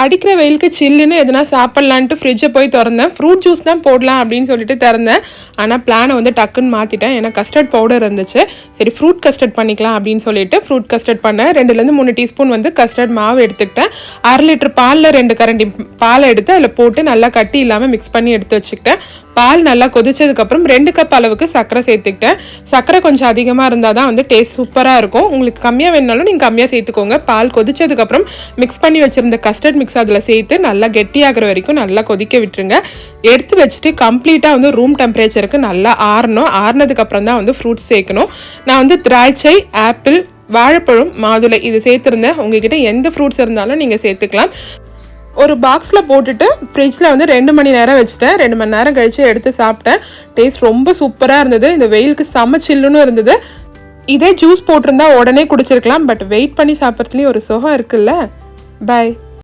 அடிக்கிற வெயிலுக்கு சில்லுன்னு எதுனா சாப்பிட்லான்ட்டு ஃப்ரிட்ஜை போய் திறந்தேன். ஃப்ரூட் ஜூஸ் தான் போடலாம் அப்படின்னு சொல்லிட்டு திறந்தேன். ஆனால் பிளானை வந்து டக்குன்னு மாற்றிட்டேன். ஏன்னா கஸ்டர்ட் பவுடர் இருந்துச்சு. சரி ஃப்ரூட் கஸ்டர்ட் பண்ணிக்கலாம் அப்படின்னு சொல்லிட்டு ஃப்ரூட் கஸ்டர்ட் பண்ணேன். 2லேருந்து 3 டீஸ்பூன் வந்து கஸ்டர்ட் மாவு எடுத்துக்கிட்டேன். 1/2 லிட்டர் பாலில் 2 கரண்டி பாலை எடுத்து அதில் போட்டு நல்லா கட்டி இல்லாமல் மிக்ஸ் பண்ணி எடுத்து வச்சுக்கிட்டேன். பால் நல்லா கொதிச்சதுக்கப்புறம் 2 கப் அளவுக்கு சர்க்கரை சேர்த்துக்கிட்டேன். சர்க்கரை கொஞ்சம் அதிகமாக இருந்தால் தான் வந்து டேஸ்ட் சூப்பராக இருக்கும். உங்களுக்கு கம்மியாக வேணுனாலும் நீங்கள் கம்மியாக சேர்த்துக்கோங்க. பால் கொதிச்சதுக்கப்புறம் மிக்ஸ் பண்ணி வச்சுருந்த கஸ்டர்ட் மிக்ஸ் அதில் சேர்த்து நல்லா கெட்டியாகிற வரைக்கும் நல்லா கொதிக்க விட்டுருங்க. எடுத்து வச்சுட்டு கம்ப்ளீட்டாக வந்து ரூம் டெம்பரேச்சருக்கு நல்லா ஆறணும். ஆறுனதுக்கப்புறம் தான் வந்து ஃப்ரூட்ஸ் சேர்க்கணும். நான் வந்து திராட்சை, ஆப்பிள், வாழைப்பழம், மாதுளை இது சேர்த்துருந்தேன். உங்ககிட்ட எந்த ஃப்ரூட்ஸ் இருந்தாலும் நீங்கள் சேர்த்துக்கலாம். ஒரு பாக்ஸில் போட்டுட்டு ஃப்ரிட்ஜில் வந்து 2 மணி நேரம் வச்சுட்டேன். 2 மணி நேரம் கழித்து எடுத்து சாப்பிட்டேன். டேஸ்ட் ரொம்ப சூப்பராக இருந்தது. இந்த வெயிலுக்கு செம்ம சில்லுன்னு இருந்தது. இதே ஜூஸ் போட்டிருந்தா உடனே குடிச்சிருக்கலாம். பட் வெயிட் பண்ணி சாப்பிட்றதுலேயும் ஒரு சுகம் இருக்குல்ல. பை.